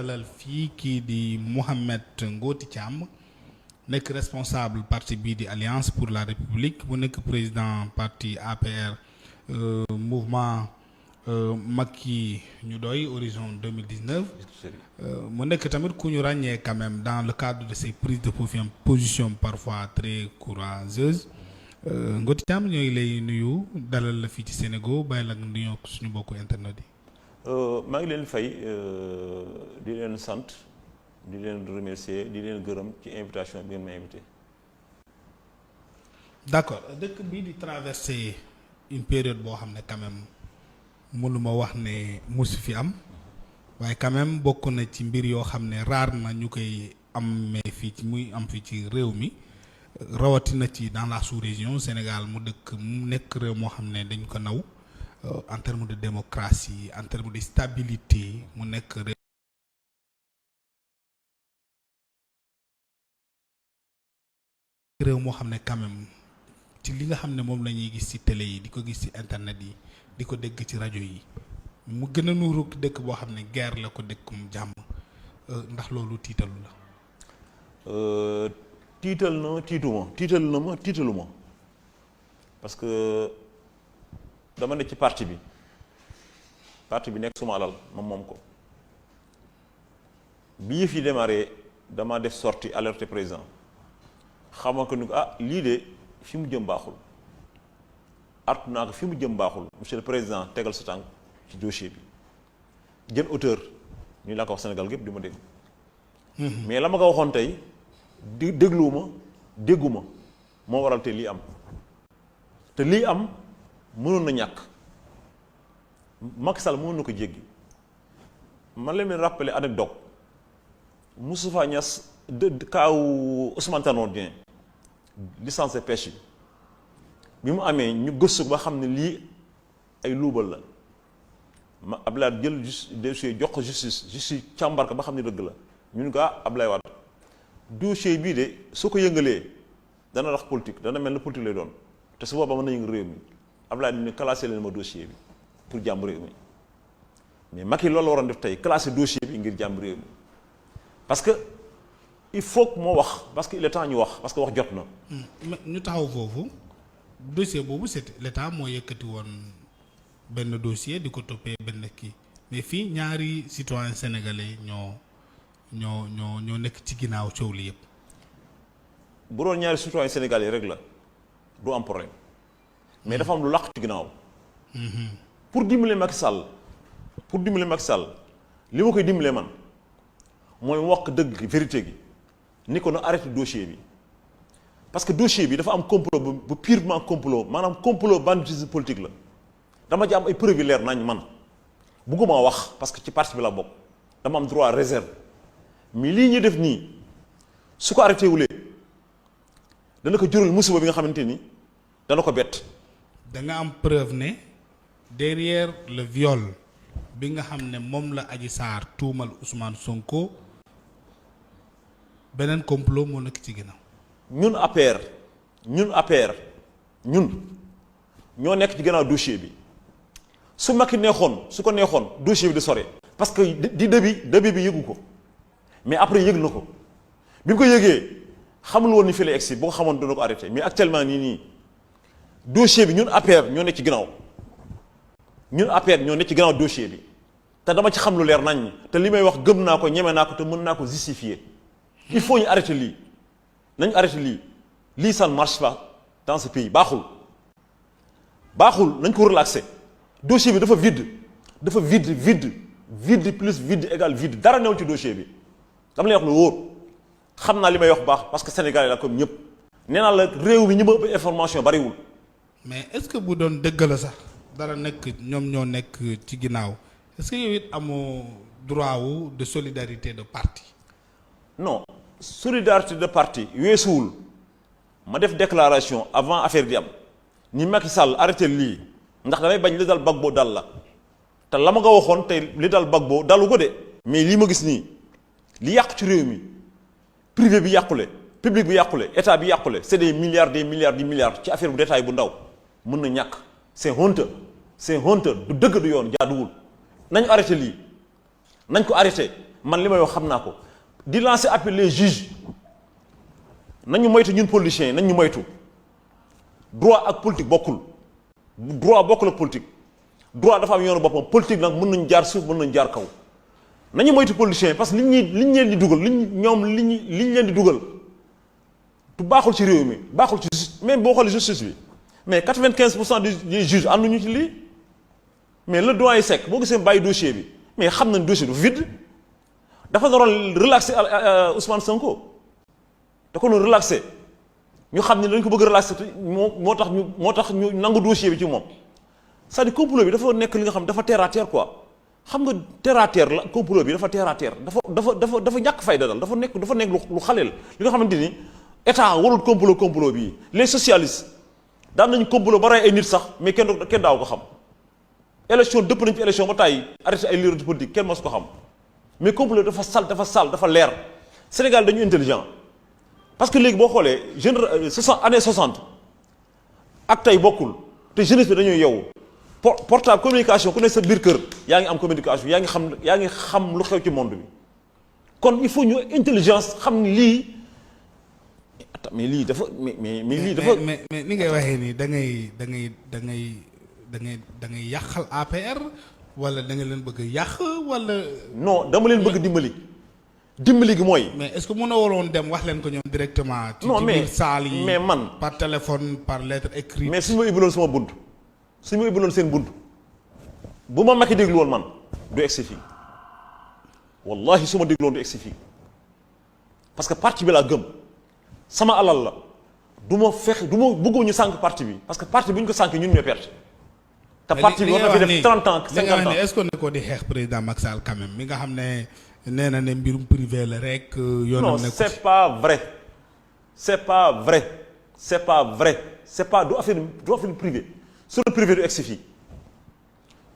dalal fii kii di Mouhamed Ngoti Thiam nekk responsable parti bii di Alliance pour la République bu nekk président parti APR mouvement Macky ñu doy horizon 2019 mu nekk tamit ku ñu ràññee quand même dans le cadre de ses prises de position parfois très courageuses Ngoti Thiam ñooy lay nuyu dalal la fii ci Sénégal bàyyi la nga nuyoo suñu bokku internet yi. maa ngi leen fay di leen sant di leen remercier di leen gërëm ci invitation bi ngeen ma invité. d'accord dëkk bii di traverser une période boo xam ne quand même mënuma wax ne musu fi am waaye quand même bokk na ci mbir yoo xam ne raar na ñu koy amee fii ci muy am fii ci réew mi rawatina ci dans la sous-région Sénégal mu nekk réew moo xam ne dañ ko naw en termes de démocratie en termes de stabilité mu nekk réew moo xam ne quand même ci li nga xam ne moom la ñuy gis ci télé yi di ko gis ci internet yi di ko dégg ci rajo yi mu gën a nuuru dëkk boo xam ne guerre la ko dëkkum jàmm ndax loolu tiitalu la. tiital na ma tiitalu ma parce que dama ne ci parti bi nekk suma alal moom ko bi yëf yi démarré dama def sortie alerte président xamal ko ni ko lii de fi mu jëm baaxul artu naa ko fi mu jëm baaxul monsieur le président tegal sa tànk ci dossier bi jël auteur ñu laa ko wax Sénégal gépp di ma dégg mais la ma ko waxoon tey dégguma moo waral te lii am mënoon na ñàkk Macky Sall mënoon na ko jéggi man leen rappeler anecdote Moustapha Niasse de kaaw Ousmane Tanor Dieng licence de pêche bi mu amee ñu gëstu ba xam ne lii ay luubal la ma Abdoulaye jël dossier jox ko justice càmbar ko ba xam ne dëgg la ñu ne ko Abdoulaye Wade dossier bii de soo ko yëngalee dana rax politique dana mel ne politique lay doon te su boobaa mën na yëngal réew mi Abdoulaye ni classé leen ma dossier bi pour jàmm réew mi mais Macky loolu la waroon def tey classé dossier bi ngir jàmm réew mi parce que il faut que moo wax parce que il est temps ñu wax parce que wax jot na. ñu taxaw foofu dossier boobu c'est l'état moo yëkkati woon benn dossier di ko toppee benn kii mais fii ñaari citoyen sénégalais ñoo nekk ci ginnaaw coow li yëpp. bu doon ñaari citoyen sénégalais rek la du am problème mais dafa am lu làq ci ginnaaw. pour dimbale Macky Sall li ma koy dimbalee man mooy wax dëgg vérité gi ni ko na arrêté dossier bi parce que dossier bi dafa am complot bu purement complot maanaam complot banditisme politique la dama ci am ay preuves leer nañ man bugguma wax parce que ci parti bi la bokk dama am droit réserve mais lii ñu def nii su ko arrêté wulee dana ko jural musiba bi nga xamante ni dana ko bett. da nga am preuve ne derrière le viol bi nga xam ne moom la Adji Sarr tuumal Ousmane Sonko beneen complot moo nekk ci ginnaaw. ñun APR ñoo nekk ci gannaaw dossier bi su Macky su ko neexoon dossier bi di sore parce que di début bi yëgu ko mais après yëg na ko bi mu ko yëgee xamul woon ni fii lay egsi boo ko xamoon dana ko arrêté mais actuellement nii dossier bi ñun APR ñoo nekk ci gannaaw dossier bi te dama ci xam lu leer nañ te li may wax gëm naa ko ñeme naa ko te mën naa ko justifier il faut ñu arrêter lii nañu arrêter lii ça ne marche pas dans ce pays baaxul nañ ko relaxer dossier bi dafa vide plus vide égale vide dara newul ci dossier bi dama lay wax lu wóor xam naa li may wax baax parce que Sénégal la comme ñëpp nee naa la réew mi ñi ma ëpp information bariwul. mais est-ce que bu doon dëgg la sax dara nekk ñoom ñoo nekk ci ginnaaw est-ce que yow it amoo droit de solidarité de parti. non solidarité de parti weesuwul ma def déclaration avant affaire di am ni Macky Sall arrêté lii ndax damay bañ li dal Gbagbo dal la te la ma nga waxoon tey li dal Gbagbo dalu ko de. mais lii ma gis nii li yàqu ci réew mi privé bi yàqule public bi yàqule état bi yàqule c'est des milliards ci affaire bu détail bu ndaw mën na ñàkk c'est honteux du dëgg du yoon jaaduwul nañu arrêté lii nañ ko arrêté man li may wax xam naa ko di lancer appel les juges nañu moytu ñun politiciens yi nañu moytu droit ak politique bokkul droit bokkul ak politique droit dafa am yoonu boppam politique nag mën nañu jaar suuf mën nañu jaar kaw nañu moytu politiciens yi parce que liñ leen di dugal liñ leen di dugal du baaxul ci réew mi baaxul ci même boo xoolee justice bi mais 95% des juges ànduñu ci lii mais le doyen Seck boo gisee bàyyi dossier bi mais xam nañ dossier du vide dafa naroon relaxer Ousmane Sonko da ko doon relaxer ñu xam ne dañ ko bëgg relaxer moo tax ñu nangu dossier bi ci moom c'est-à-dire complot bi dafa nekk li nga xam dafa terre à terre quoi xam nga terre à terre la complot bi dafa terre à terre dafa ñàkk fayda dal dafa nekk lu xaleel li nga xamante ni état warul complot bii les socialistes daan nañu complot ba rey ay nit sax mais kenn daaw ko xam élection dëpp nañu ci élection ba tàyyi arrêté ay leader politique kenn mosu ko xam mais complot dafa sal dafa leer Sénégal dañu intelligent parce que léegi boo xoolee année 60 ak tey bokkul te jeunesse bi dañuy yow portable communication ku ne sa biir kër yaa ngi am communication yaa ngi xam lu xew ci monde bi kon il faut ñu intelligence xam ni lii mais lii dafa mais lii dafa. mais ni ngay waxee nii da ngay yàqal APR wala da nga leen bëgg a yàq wala. non dama leen bëgg dimbali gi mooy. mais est-ce que mën na waroon dem wax leen ko ñoom directement. non ci biir saal yi mais man par téléphone par lettre écrite. mais suñu ma ibbiloon sama bunt suñu ma ibbiloon seen bunt bu ma Macky déglu woon man du egsi fii wallahi su ma déglu woon du egsi fii parce que parti bi laa gëm. sama alal la du ma bëgguma ñu sànq parti bi parce que parti bi ñu ko sànq ñun ñoo perte. te parti bi war na fi def 30 ans 50 ans est-ce que ne ko di xeex président Macky Sall quand même mi nga xam ne nee na ne mbirum privé la rek. yoonam ne non c'est pas vrai du affaire privé sur le privé du egsi fii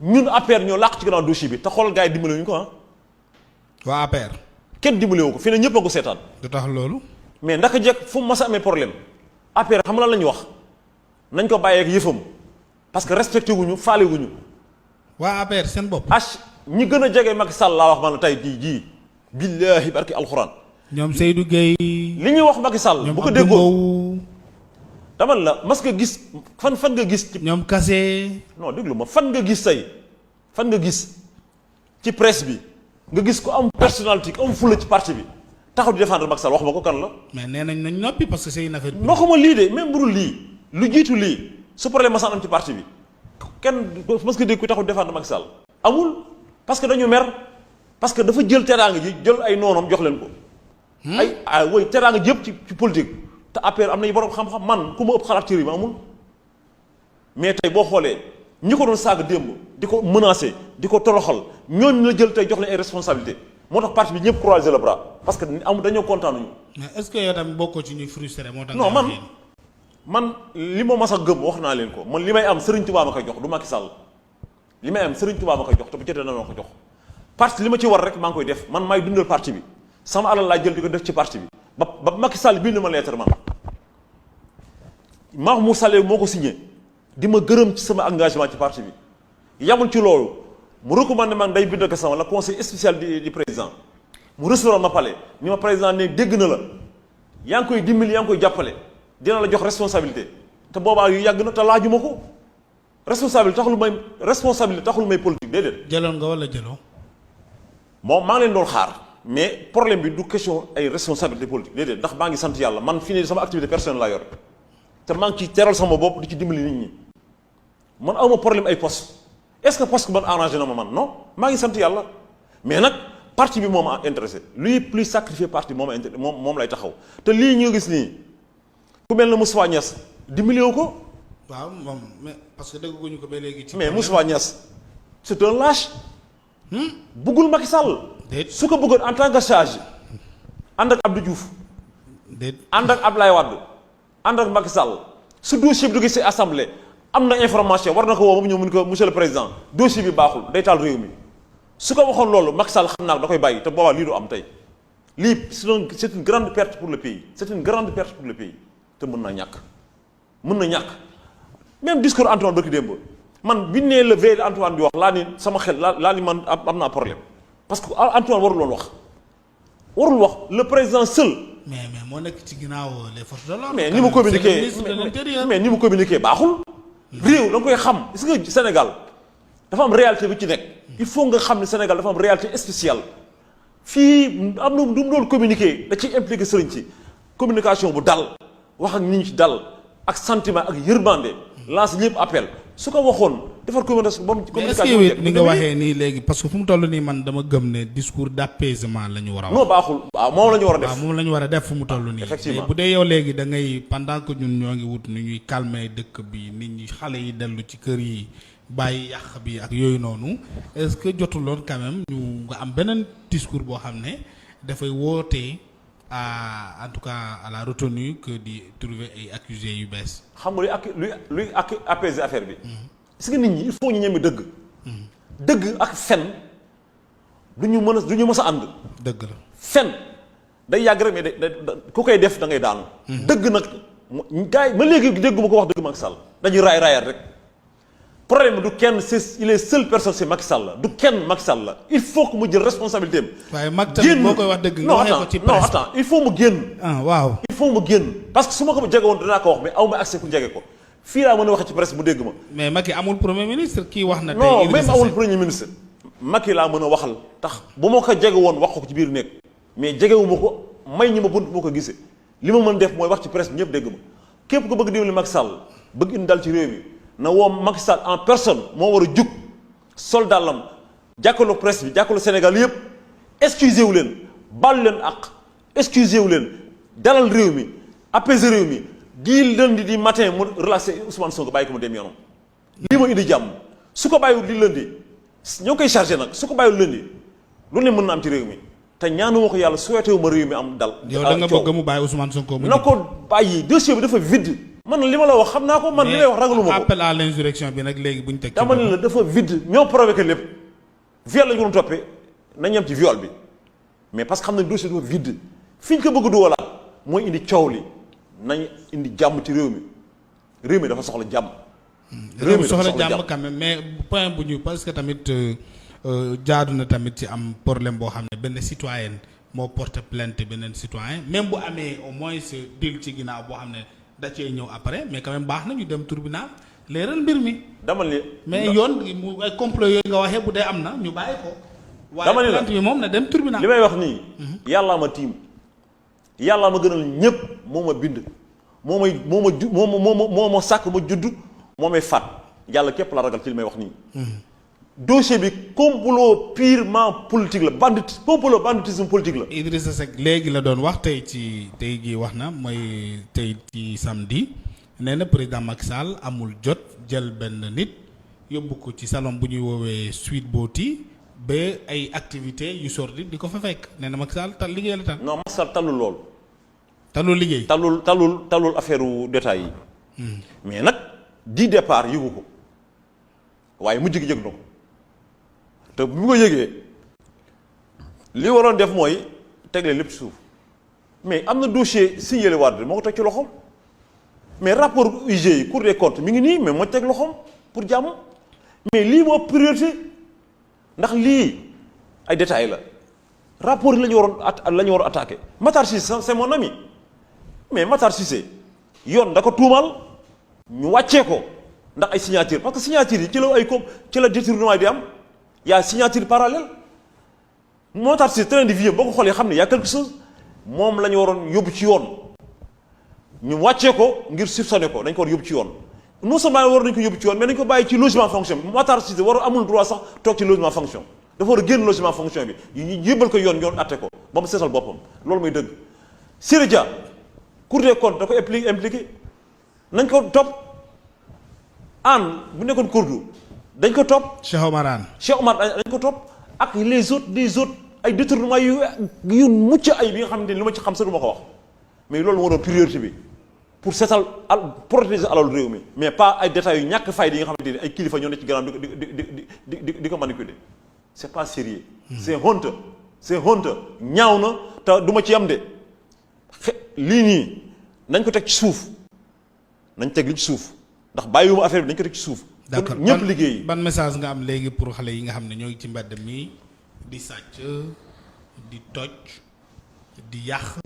ñun APR ñoo làq ci gannaaw dossier bi te xoolal gars yi dimbale ñu ko ah. waa APR. kenn dimbalewu ko fii ne ñëpp a ko seetaan. du tax loolu. mais ndaka jekk fu mu mas a amee problème APR xam lan la ñu wax nañ ko bàyyee ak yëfam parce que respecté wuñu faale wuñu. waa APR seen bopp. ñi gën a jege Macky Sall laa wax man la tey jii billaahi barki alxuraan. ñoom Seydou Gueye. li ñuy wax Macky Sall. bu ko déggoo dama la mas nga gis fan nga gis. ci ñoom Kassé. non déglu ma fan nga gis ci presse bi nga gis ko am personnalité am fula ci parti bi. taxaw di défendre Macky Sall wax ma ko kan la. mais nee nañ noppi parce que c'est une affaire. waxuma lii de même burul lii lu jiitu lii su problème ma am ci parti bi kenn parce que dégg ku taxaw di défendre Macky Sall amul parce que dañu mer parce que dafa jël teraanga ji jël ay noonam jox leen ko. woy teraanga ji yëpp ci politique te APR am nañu borom xam-xam man ku ma ëpp xalaat ci réew mi amul mais tey boo xoolee ñi ko doon saaga démb di ko menacer di ko toroxal ñooñu la jël tey jox leen ay responsabilités. moo tax parti bi ñëpp croiser le bras parce que dañoo kontaan nañu. mais est-ce que yow tamit bokkoo ci ñuy frustré moo tax. non man li ma mas a gëm wax naa leen ko man li may am Serigne Touba ma koy jox du Macky Sall li may am Serigne Touba ma koy jox te bu jotee na ma ko jox parti li ma ci war rek maa ngi koy def man maay dundal parti bi sama alal laa jël di ko def ci parti bi ba Macky Sall bind ma lettre man Mahmoud Saleh moo ko signé di ma gërëm ci sama engagement ci parti bi yamul ci loolu. mu recommandé man day bind ko sama la conseil spécial du président mu recevoir ma palais ni ma président ne dégg na la yaa ngi koy dimbali yaa ngi koy jàppale dina la jox responsabilité te boobaa yu yàgg na te laajuma ko responsabilité taxul may politique déedéet. jëloon nga wala jëloo. moom maa ngi leen doon xaar mais problème bi du question ay responsabilité politique déedéet ndax maa ngi sant yàlla man fii nii sama activité personnelle laa yor te maa ngi ciy teral sama bopp di ci dimbali nit ñi man awma problème ay poste est-ce que poste man arrangé na ma man non maa ngi sant yàlla mais nag parti bi moo ma intéressé luy sacrifier parti moo ma intéressé moom lay taxaw te lii ñu gis nii ku mel ne Moustapha Niasse dimbali ko. waaw moom mais parce que dégguñu ko ba léegi. ci mais Moustapha Niasse c'est un lâche. buggul Macky Sall. su ko bëggoon en tant que charge ànd ak Abdou Diouf. ànd ak Abdoulaye Wade ànd ak Macky Sall su dossier bi du gis ci assemblée. am na information war na ko woo ba mu ñëw mun ko monsieur le président dossier bi baaxul day taal réew mi su ko waxoon loolu Macky Sall xam naa da koy bàyyi te boobaa lii du am tey lii c'est une grande perte pour le pays te mën na ñàkk même discours Antoine barki démb man bi nee le veille Antoine di wax laa ni sama xel laa ni man am naa problème parce que Antoine warul wax le président seul. mais moo nekk ci ginnaaw les forces de l'ordre. mais ni mu communiqué mais ni mu communiqué baaxul. réew da nga koy xam gis nga Sénégal dafa am réalité bi ci nekk. il faut nga xam ne Sénégal dafa am réalité spéciale. fii am na du mu doon communiqué da ciy impliqué sëriñ ci communication bu dal wax ak nit ñi ci dal ak sentiment ak yërmande lance ñëpp appel su ko waxoon defar communication ba mu. communication mais est-ce que ni nga waxee nii léegi parce que fu mu toll nii man dama gëm ne discours d'apaisement la ñu war a wax. non baaxul waaw moom la ñu war a def. waaw moom la ñu war a def fu mu toll nii. effectivement bu dee yow léegi da ngay pendant que ñun ñoo ngi wut ni ñuy calmer dëkk bi nit ñi xale yi dellu ci kër yi bàyyi yàq bi ak yooyu noonu est-ce que jotuloon quand même ñu nga am beneen discours boo xam ne dafay wootee en tout cas à la retenue que di trouver ay accusés yu bees. xam nga luy apaiser affaire bi. gis nga nit ñi il faut ñu ñeme dëgg. dëgg ak fen du ñu mës a ànd. dëgg la fen day yàgg rek mais ku koy def da ngay daanu. dëgg nag gars yi ba léegi déggu ma ko wax dëgg Macky Sall dañuy raayal rek. problème du kenn il est seule personne c'est Macky Sall la du kenn Macky Sall la il faut que mu jël responsabilité am. waaye Macky tamit boo koy wax dëgg nga waxee ko ci presse. non attends il faut mu génn. waaw il faut mu génn parce que su ma ko jege woon dinaa ko wax mais aw ma accès ku jege ko fii laa mën a waxee ci presse mu dégg ma. mais Macky amul premier ministre kii wax na. tey non même amul premier ministre. Macky laa mën a waxal tax bu ma ko jege woon wax ko ci biir nekk mais jegewu ma ko may ñi ma bunt moo ko gisee li ma mën def mooy wax ci presse bi ñëpp dégg ma képp ko bëgg dimbali Macky Sall bëgg indi dal ci réew mi na woo Macky Sall en personne moo war a jug soldaalam jàkkaarloo presse bi jàkkaarloo Sénégal yëpp excusez wu leen baal leen ak excusez wu leen dalal réew mi apaiser réew mi di lundi di matin mu relaxé Ousmane Sonko bàyyi ko mu dem yoonam. lii ma indi jàmm su ko bàyyiwul di lundi ñoo koy chargé nag su ko bàyyiwul lundi lu ne mën na am ci réew mi te ñaanuma ko yàlla souhaité wu ma réew mi am dal. yow da nga bëgg mu bàyyi Ousmane Sonko mu na ko bàyyi dossier bi dafa vide. man li ma la wax xam naa ko man li may wax ragaluma ko appel à l'insurrection bi nag léegi bu ñu teg ci dama ne la dafa vide ñoo provoqué lépp viol lañu ko doon toppee nañ yem ci viol bi mais parce que xam nañ dossier dafa vide fi ñu ko bëgg duwalaat mooy indi coow li nañ indi jàmm ci réew mi dafa soxla jàmm. réew mi soxla jàmm quand même mais point bu ñu parce que tamit jaadu na tamit ci am problème boo xam ne benn citoyen moo porte plainte beneen citoyen même bu amee au moins dil ci ginnaaw boo xam ne da cee ñëw après mais quand même baax na ñu dem tribunal leeral mbir mi. dama ne mais yoon mu ay complot yooyu nga waxee bu dee am na ñu bàyyi ko. dama ne la waaye plainte bi moom na dem tribunal. li may wax nii. yàllaa ma tiim yàllaa ma gënal ñëpp moo ma bind moo ma sàkk ma judd moo may faat yàlla képp la ragal ci li may wax nii. dossier bi complot purement politique la banditisme politique la. Idrissa Seck léegi la doon wax tey jii wax na mooy tey ci samedi nee na président Macky Sall amul jot jël benn nit yóbbu ko ci salon bu ñuy woowee Sweet Beauty ba ay activités yu sordide di ko fa fekk nee na Macky Sall tal liggéey la tal. non Macky Sall talul lool. talul liggéey. talul affaire détails yi. mais nag di départ yëgu ko waaye mujj gi yëg na ko. te bu mu ko yëgee li waroon def mooy tegle lépp suuf mais am na dossier signalé Wade moo ko teg ci loxoom mais rapport UG yi Cour des comptes mi ngi nii mais moo teg loxoom pour jàmm mais lii moo priorité ndax lii ay détails la rapport yi la ñu waroon attaqué Matar Cissé c'est mon ami mais Matar Cissé yoon da ko tuumal ñu wàccee ko ndax ay signature parce que signature yi ci la détournement yi di am. y a signature parallèle moo tax si train de vie boo ko xoolee xam ne y a quelque chose moom la ñu waroon yóbbu ci yoon ñu wàccee ko ngir soupçonné ko dañ ko war yóbbu ci yoon non seulement war nañ ko yóbbu ci yoon mais dañ ko bàyyi ci logement fonction bi moo tax si war amul droit sax toog ci logement fonction dafa war a génn logement fonction bi ñu yóbbal ko yoon atte ko ba mu seetal boppam loolu mooy dëgg. Siré Dia Cour des comptes da ko impliqué nañ ko topp bu nekkoon kurdu dañ ko topp. Cheikh Omar dañ ko topp ak les autres ay détournements yu mucc ay bi nga xamante ni li ma ci xam sax du ma ko wax mais loolu moo doon priorité bi pour seetal protéger alal réew mi mais pas ay détails yu ñàkk fayda yi nga xamante ni ay kilifa ñoo ne ci gannaaw di ko manipuler c'est pas sérieux c'est honte ñaaw na te du ma ci am de lii nii nañ ko teg ci suuf nañ teg li ci suuf ndax bàyyiwuma affaire bi nañ ko teg ci suuf. d'accord ñëpp liggéey. ban message nga am léegi pour xale yi nga xam ne ñoo ngi ci mbedd mi di sàcc di toj di yàq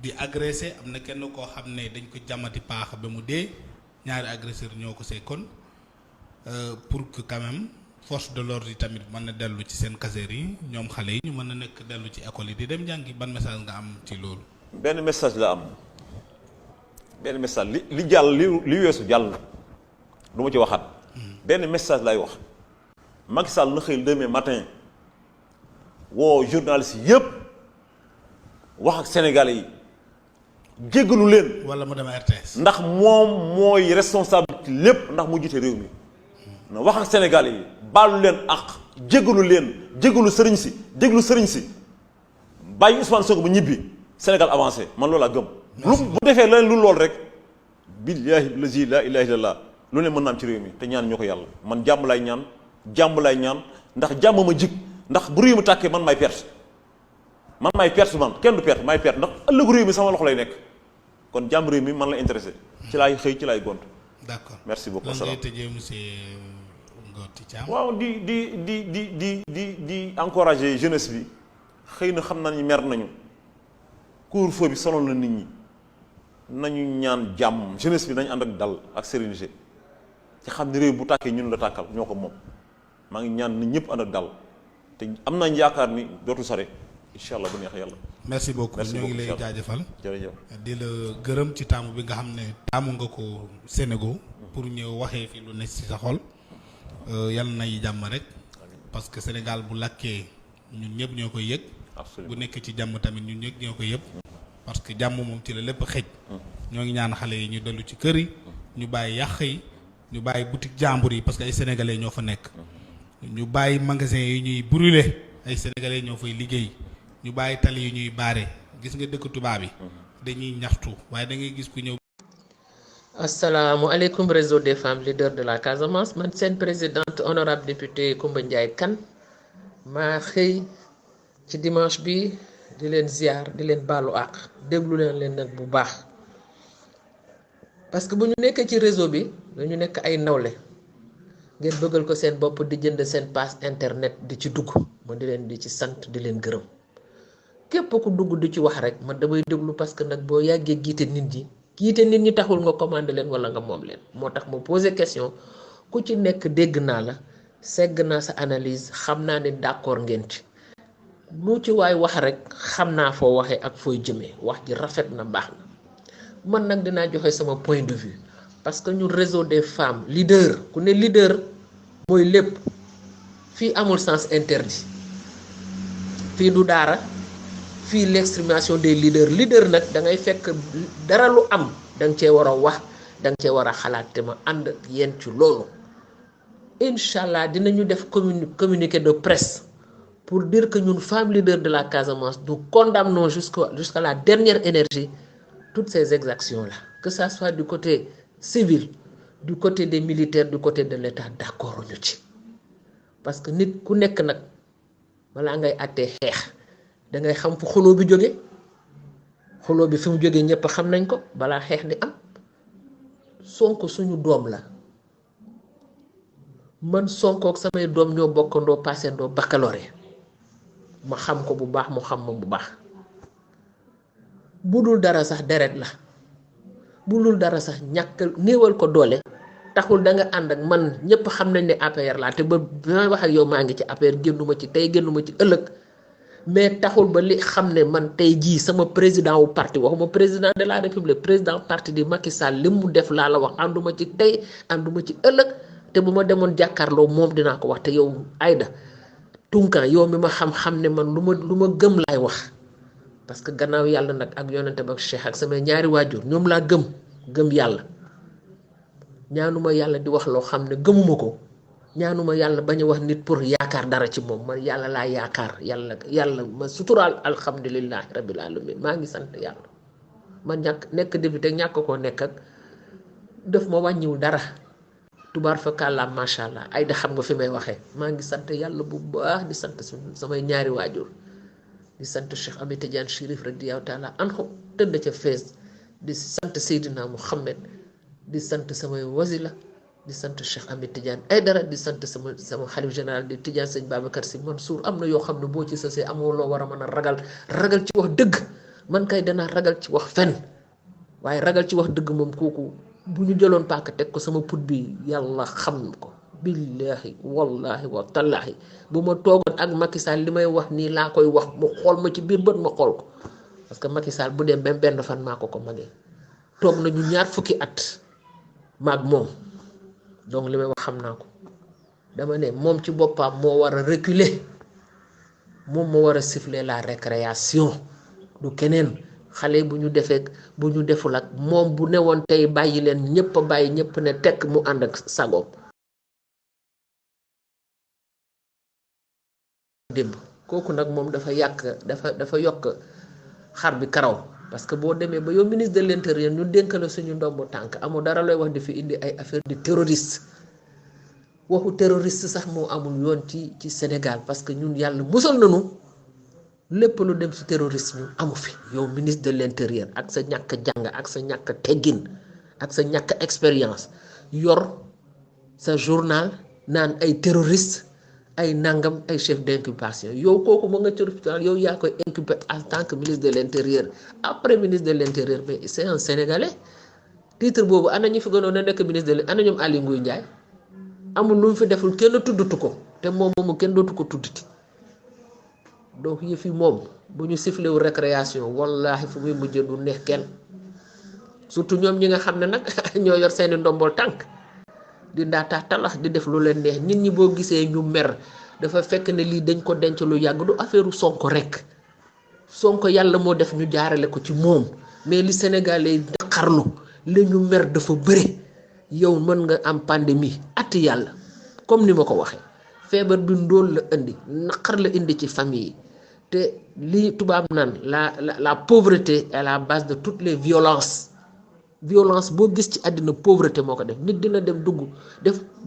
di agressé am na kenn koo xam ne dañ ko jamati paax ba mu dee ñaari agresseur ñoo ko sekkoon pour que quand même force de l'ordre yi tamit mën na dellu ci seen casernes yi ñoom xale yi ñu mën na nekk dellu ci école yi di dem jàngi ban message nga am ci loolu. benn message la am benn message li jàll li weesu jàll na du ma ci waxaat. benn message lay wax. Macky Sall na xëy demain matin woo journaliste yëpp wax ak sénégalais yi jéggalu leen. wala mu dem RTS. ndax moom mooy responsabilité lépp ndax mu jiite réew mi na wax ak sénégalais yi baalu leen ak jéggalu leen jéggalu sëriñ si bàyyi Ousmane Sonko bu ñibbi Sénégal avancé man loolu laa gëm. lu bu defee leneen lu lool rek billaahi lazi laa ilaaha illallaah lu ne mën naa am ci réew mi te ñaan ñoo ko yàlla man jàmm lay ñaan ndax jàmm ma jig ndax bu réew mi tàkkee man may perte man kenn du perte may perte ndax ëllëgu réew mi sama loxo lay nekk kon jàmm réew mi man la intéressé ci laay xëy ci laay gont. d'accord merci beaucoup. lan ngay tëjee monsieur Ngouty Thiam. waaw di encourager jeunesse bi xëy na xam nañu mer nañu couvre-feu bi sonal na nit ñi nañu ñaan jàmm jeunesse bi nañu ànd ak dal ak sérénité ci xam ne réew bu tàkkee ñun la tàkkal ñoo ko moom maa ngi ñaan nit ñëpp ànd ak dal te am nañ yaakaar ni dootu sore incha allah bu neex yàlla. merci beaucoup ñoo ngi lay jaajëfal. jërëjëf di la gërëm ci taamu bi nga xam ne taamu nga ko Sénégal pour ñëw waxee fi lu ne ci sa xol yal nay jàmm rek parce que Sénégal bu lakkee ñun ñëpp ñoo koy yëg. bu nekk ci jàmm tamit ñun ñëpp ñoo koy yëg. parce que jàmm moom ci la lépp xëj. ñoo ngi ñaan xale yi ñu dellu ci kër yi ñu bàyyi yàq yi ñu bàyyi boutique jàmbur yi parce que ay sénégalais ñoo fa nekk. ñu bàyyi magasin yi ñuy brûler ay sénégalais ñoo fay liggéey. ñu bàyyi tali yi ñuy baare gis nga dëkk tubaab yi dañuy ñaxtu waaye da ngay gis ku ñëw. asalaamualeykum réseau des femmes leaders de la Casamance man seen présidente honorable député Coumba Ndiaye Kane maa xëy ci dimanche bi di leen ziar di leen baalu àq déglu leen nag bu baax parce que bu ñu nekkee ci réseau bi dañu nekk ay nawle ngeen bëggal ko seen bopp di jënd seen passe internet di ci dugg ma di leen di ci sant di leen gërëm. képp ku dugg di ci wax rek man damay déglu parce que nag boo yàggee giite nit ñi taxul nga commandé leen wala nga moom leen moo tax ma posé question ku ci nekk dégg naa la segg naa sa analyse xam naa ne d'accord ngeen ci lu ci waay wax rek xam naa foo waxee ak fooy jëmee wax ji rafet na baax na man nag dinaa joxe sama point de vue parce que ñun réseau des femmes leader ku ne leader mooy lépp fii amul sens interdit fii du daara fii l'exprimation des leader nag da ngay fekk dara lu am da nga cee war a wax da nga cee war a xalaat te ma ànd ak yéen ci loolu incha allah dinañu def communiqué de presse pour dire que ñun femmes leaders de la Casamance nous condamnons jusqu'à la dernière énergie toutes ces exactions là que ça soit du côté civil du côté des militaires du côté de l'État d'accord ñu ci parce que nit ku nekk nag balaa ngay àttee xeex da ngay xam fu xuloo bi jóge xuloo bi fi mu jógee ñëpp xam nañ ko balaa xeex di am Sonko suñu doom la man Sonko ak samay doom ñoo bokkandoo passendoo baccalauréat ma xam ko bu baax mu xam ma bu baax bu dul dara sax deret la bu dul dara sax ñàkkal néewal ko doole taxul da nga ànd ak man ñëpp xam nañ ne APR laa te ba may wax ak yow maa ngi ci APR génnuma ci tey génnuma ci ëllëg mais taxul ba li xam ne man tey jii sama président wu parti waxuma président de la république président parti di Macky Sall li mu def laa la wax ànduma ci tey ànduma ci ëllëg te bu ma demoon jàkkaarloo moom dinaa ko wax te yow Aïda Tunkan yow mi ma xam-xam ne man lu ma gëm laay wax parce que gannaaw yàlla nag ak yonente ba ak Cheikh ak samay ñaari waajur ñoom laa gëm yàlla ñaanuma yàlla di wax loo xam ne gëmuma ko ñaanuma yàlla bañ a wax nit pour yaakaar dara ci moom man yàlla laa yaakaar yàlla ma suturaal alhamdulillahi rabbil alamin maa ngi sant yàlla man nekk député ñàkk koo nekk ak def ma wàññiwul dara tubaar fa kàllaam macha allah ay da xam nga fi may waxee maa ngi sant yàlla bu baax di sant samay ñaari waajur di sant Cheikh Ahmed Tidiane Chérif radiyallahu taala anhu tëdd ca fees di sant Seydina Muhammad di sant samay wasila di sant Cheikh Ahmed Tidiane Aidara di sant sama xalif général di Tidiane sëñ Babacar Sy Mansour am na yoo xam ne boo ci sësee amoo loo war a mën a ragal ci wax dëgg man kay danaa ragal ci wax fen waaye ragal ci wax dëgg moom kooku bu ñu jëloon paaka teg ko sama put bi yàlla xam ko billahi wallahi wa tallahi bu ma toogoon ak Macky Sall li may wax nii laa koy wax mu xool ma ci biir bët ma xool ko parce que Macky Sall bu dee même benn fan maa ko magee toog nañu 20 at maag moom donc li may wax xam naa ko dama ne moom ci boppam moo war a reculer moom moo war a siffler la récréation du keneen xale bu ñu defee bu ñu deful ak moom bu newoon tey bàyyi leen ñëpp a bàyyi ñëpp ne tekk mu ànd ak sagoom démb kooku nag moom dafa yokk xar bi karaw parce que boo demee ba yow ministre de l'intérieur ñu dénk la suñu ndombu tànk amoo dara looy wax di fi indi ay affaire de terroriste waxu terroriste sax moo amul yoon ci Sénégal parce que ñun yàlla musal nañu lépp lu dem ci terroriste ñun amu fi yow ministre de l'intérieur ak sa ñàkk jàng ak sa ñàkk teggin ak sa ñàkk expérience yor sa journal naan ay terroriste ay nangam ay chef d'inculpation yow kooku ma nga ci hôpital yow yaa koy inculpé en tant que ministre de l'intérieur après ministre de l'intérieur mais c'est un sénégalais titre boobu ana ñu fi gënoon a nekk ministre de ana ñoom Aly Ngouille Ndiaye amul lu mu fi deful kenn tuddatu ko te moom moomu kenn dootu ko tuddati donc yëf yi moom bu ñu sifflé wu récréation wallahi fu muy mujjee du neex kenn surtout ñoom ñi nga xam ne nag ñoo yor seeni ndombol tànk di ndaataa talax di def lu leen neex nit ñi boo gisee ñu mer dafa fekk ne lii dañ ko denc lu yàgg du affaire Sonko rek Sonko yàlla moo def ñu jaarale ko ci moom mais li Sénégalais yi naqarlu li ñu mer dafa bëri yow mën nga am pandémie ati yàlla comme ni ma ko waxee feebar bi ndóol la indi naqar la indi ci famille yi te li tubaab naan la pauvreté est la base de toutes les violences boo gis ci àddina pauvreté moo ko def nit dina dem dugg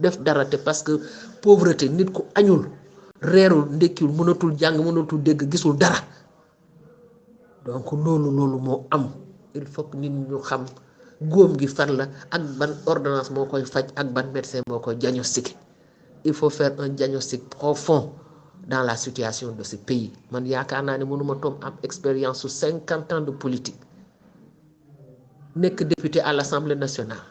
def dara te parce que pauvreté nit ku añul reerul ndekkiwul mënatul jàng mënatul dégg gisul dara donc loolu moo am il faut que nit ñu xam góom gi fan la ak ban ordonnance moo koy faj ak ban médecin moo koy diagnostiqué il faut faire un diagnostic profond dans la situation de ce pays man yaakaar naa ne mënuma toom am expérience su 50 ans de politique nekk député à l'Assemblée nationale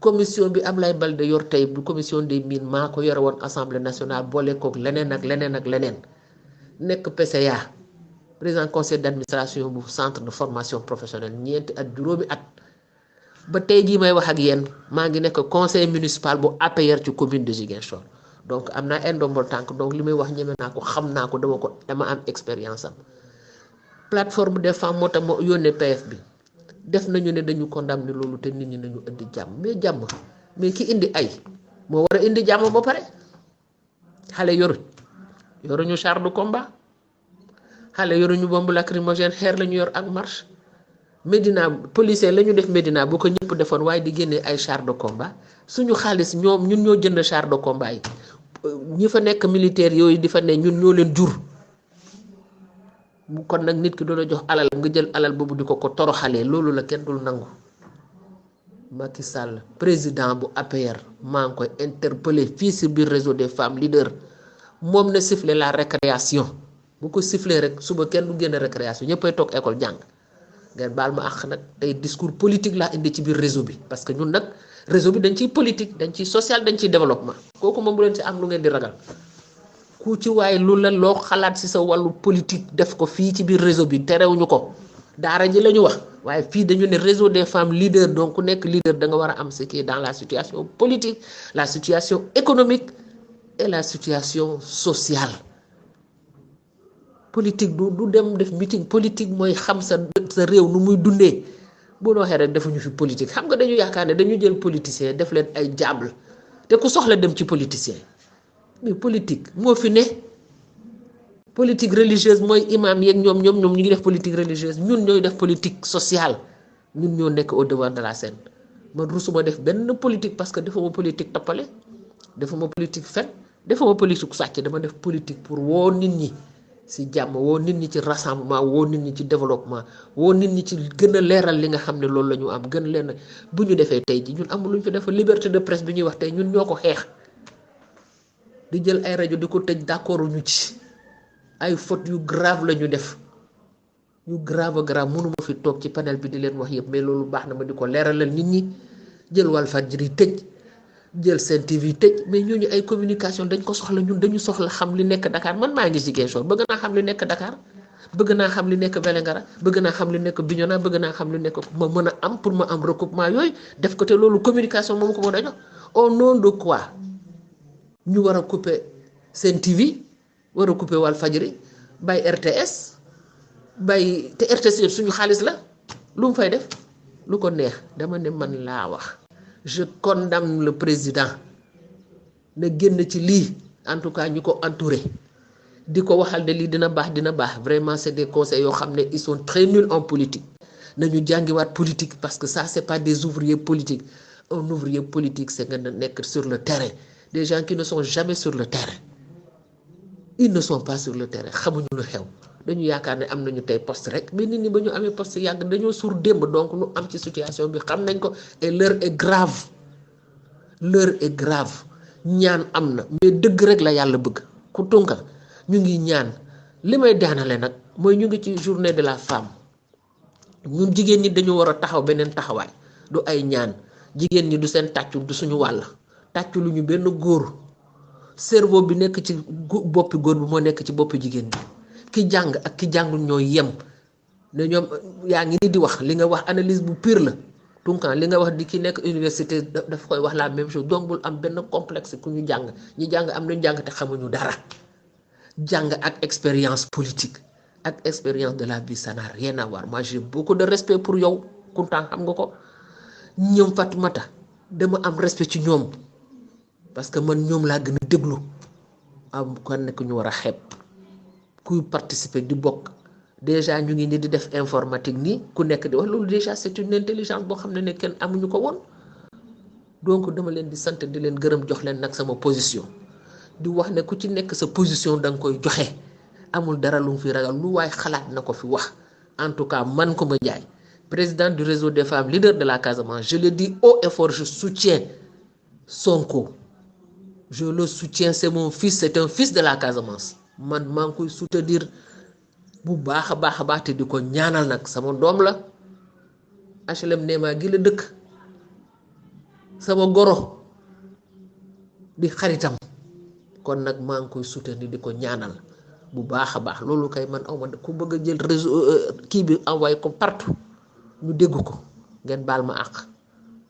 commission bi Ablaye Baldé yor tey bu commission des mines maa ko yore woon Assemblée nationale boole kook leneen ak leneen nekk PCA président conseil d'administration bu centre de formation professionnelle 4 at juróomi at ba tey jii may wax ak yéen maa ngi nekk conseil municipal bu APR ci commune de Ziguinchor donc am naa ay ndombol tànk donc li may wax ñeme naa ko xam naa ko dama am expérience am plateforme des femmes moo tax moo yónnee PF bi def nañu ne dañu condamné loolu te nit ñi nañu indi jàmm mais ki indi ay moo war a indi jàmm ba pare xale yoruñu char de combat xale yoruñu bombe lacrymogène xeer lañu yor ak marche Médina policier la ñu def Médina bu ko ñëpp defoon waaye di génnee ay char de combat suñu xaalis ñun ñoo jënd char de combat yi ñi fa nekk militaire yooyu di fa ne ñun ñoo leen jur kon nag nit ki doon jox alal nga jël alal boobu di ko toroxalee loolu la kenn dul nangu Macky Sall président bu APR maa ngi koy interpellé fii si biir réseau des femmes leaders moom na siffler la récréation bu ko siffler rek suba kenn du génn récréation ñëppay toog école jàng ngeen baal ma àq nag tey discours politique laa indi ci biir réseau bi parce que ñun nag réseau bi dañ ciy politique dañ ciy social dañ ciy développement kooku moom bu leen si am lu ngeen di ragal ku ci waaye lu la loo xalaat si sa wàllu politique def ko fii ci biir réseau bi terewuñu ko daara ji la ñu wax waaye fii dañu ne réseau des femmes leaders donc ku nekk leader da nga war a am ce qui est dans la situation politique la situation économique et la situation sociale politique du dem def meeting politique mooy xam sa réew nu muy dundee bu ñu waxee rek defuñu fi politique xam nga dañu yaakaar ne dañu jël politicien def leen ay jàmbal te ku soxla dem ci politicien mais politique moo fi ne politique religieuse mooy imam yeeg ñoom ñu ngi def politique religieuse ñun ñooy def politique sociale ñun ñoo nekk au devant de la scène man rusuma def benn politique parce que defuma politique toppale defuma politique fen defuma politique sàcc dama def politique pour woo nit ñi si jàmm, woo nit ñi ci rassemblement, woo nit ñi ci développement, woo nit ñi ci gën a leeral li nga xam ne loolu la ñu am, gën leen bu ñu defee tey ji ñun amul lu ñu fi def. liberté de presse bi ñuy wax tey ñun ñoo ko xeex, di jël ay rajo di ko tëj d'accord ñu ci ay fautes yu grave la ñu def, yu grave mënuma fi toog ci panel bi di leen wax yëpp, mais loolu baax na ma di ko leeralal nit ñi. jël Walfadjri tëj, jël Sen TV tëj, mais ñooñu ay communication dañ ko soxla. ñun dañu soxla xam li nekk Dakar. man maa ngi Ziguinchor, bëgg naa xam li nekk Dakar, bëgg naa xam li nekk Vélingara, bëgg naa xam li nekk Bignona, bëgg naa xam li nekk ma mën a am pour ma am recoupement yooyu def ko. te loolu communication moom ko mën a jox. au nom de quoi ñu war a couper Sen TV, war a couper Walfadjri, bay RTS, bay te RTS suñu xaalis la. lu mu fay def lu ko neex. dama ne man laa wax, je condamne le président na génn ci lii. en tout cas ñu ko entouré di ko waxal ne lii dina baax. vraiment c'est des conseils yoo xam ne ils sont très nuls en politique. nañu jàngiwaat politique, parce que ça c'est pas des ouvriers politiques. un ouvrier politique c'est nga nekk sur le terrain. des gens qui ne sont jamais sur le terrain, ils ne sont pas sur le terrain, xamuñu lu xew. dañu yaakaar ne am nañu tey poste rek, mais nit ñi ba ñu amee poste yàgg dañoo suur démb. donc lu am ci situation bi xam nañ ko, et l'heure est grave. ñaan am na, mais dëgg rek la yàlla bëgg. ku tunka ñu ngi ñaan. li may daanale nag mooy ñu ngi ci journée de la femme. ñun jigéen ñi dañu war a taxaw beneen taxawaay, du ay ñaan. jigéen ñi du seen tàccu du suñu wàll. tàccu lu ñu benn góor. cerveau bi nekk ci boppi góor bi moo nekk ci boppi jigéen bi. ki jàng ak ki jàngul ñoo yem. ne ñoom yaa ngi ni di wax li nga wax analyse bu pire la. tunkan li nga wax di ki nekk université dafa koy wax la même chose. donc bul am benn complexe ku ñu jàng. ñi jàng am nañu jàng te xamuñu dara. jàng ak expérience politique ak expérience de la vie, ça n'a rien à voir. moi j'ai beaucoup de respect pour yow Kunta, xam nga ko. ñoom Fatoumata dama am respect ci ñoom, parce que man ñoom laa gën a déglu. am kon nekk ñu war a xeeb kuy participer di bokk. déjà ñu ngi ni di def informatique nii ku nekk di wax loolu déjà c'est une intelligence boo xam ne kenn amuñu ko woon. donc dama leen di sant di leen gërëm, jox leen nag sama position. di wax ne ku ci nekk sa position da nga koy joxe. amul dara lu mu fi ragal, lu waay xalaat na ko fi wax. en tout cas man Coumba Ndiaye, président du réseau des femmes leaders de la Casamance, je le dis haut et fort, je soutiens Sonko. je le soutiens, c'est mon fils, c'est un fils de la Casamance. man maa ngi koy soutenir bu baax a baax te di ko ñaanal nag. sama doom la, HLM Néma gi la dëkk, sama goro di xaritam. kon nag maa ngi koy soutenir di ko ñaanal bu baax a baax. loolu kay man aw ma ku bëgg a jël réseau kii bi envoyé ko partout ñu dégg ko, ngeen baal ma àq.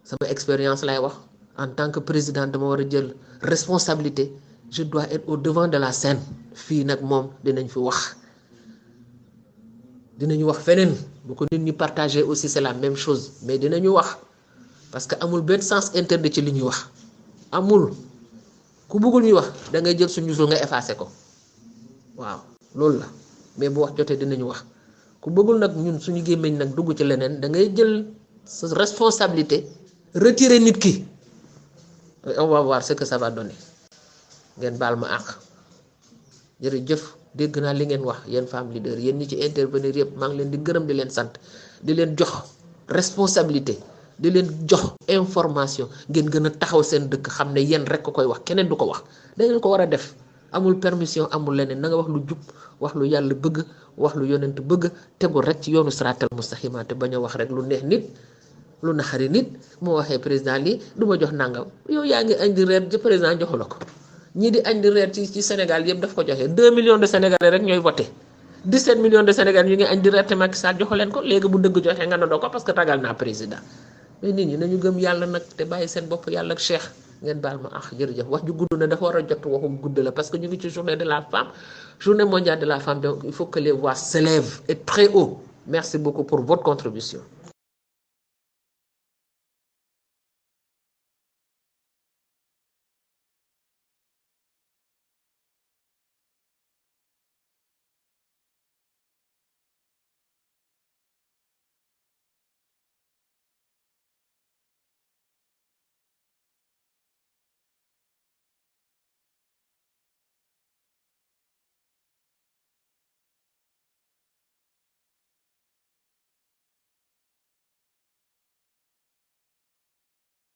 sama expérience lay wax. en tant que président dama war a jël responsabilité. je dois être au devant de la scène. fii nag moom dinañ fi wax, dinañu wax feneen bu ko nit ñi partager aussi c'est la même chose, mais dinañu wax parce que amul benn sens interdit ci li ñuy wax. amul ku bëggul ñuy wax da ngay jël suñu sul nga effacer ko. waaw loolu la, mais bu wax jotee dinañu wax. ku bëggul nag ñun suñu gémmiñ nag dugg ci leneen da ngay jël sa responsabilité, retirer nit ki. on va voir ce que ça va donner. ngeen baal ma àq. jërëjëf, dégg naa li ngeen wax yéen femmes leaders, yéen ñi ci intervenir yëpp maa ngi leen di gërëm, di leen sant, di leen jox responsabilité, di leen jox information. ngeen gën a taxaw seen dëkk, xam ne yéen rek ko koy wax, keneen du ko wax. da ngeen ko war a def. amul permission, amul leneen. na nga wax lu jub, wax lu yàlla bëgg, wax lu yonent bëgg, tegul rek ci yoonu siraatal mustaqiim, te bañ a wax rek lu neex nit, lu naxari nit. moo waxee président lii du ma jox nangam, yow yaa ngi indi reer ci président joxu la ko. ñii di añ di reer ci Sénégal yëpp daf ko joxe. 2 millions de Sénégalais rek ñooy voté. 17 millions de Sénégalais ñu ngi añ di reer te Macky Sall joxu leen ko. léegi bu dëgg joxe nga nodoo ko parce que ragal naa président. mais nit ñi nañu gëm yàlla nag te bàyyi seen bopp yàlla ak Cheikh. ngeen baal ma jërëjëf. wax ju gudd na dafa war a jot waxu gudd la parce que ñu ngi ci journée de la femme, journée mondiale de la femme, donc il faut que les voix s'élèvent et très haut. merci beaucoup pour votre contribution.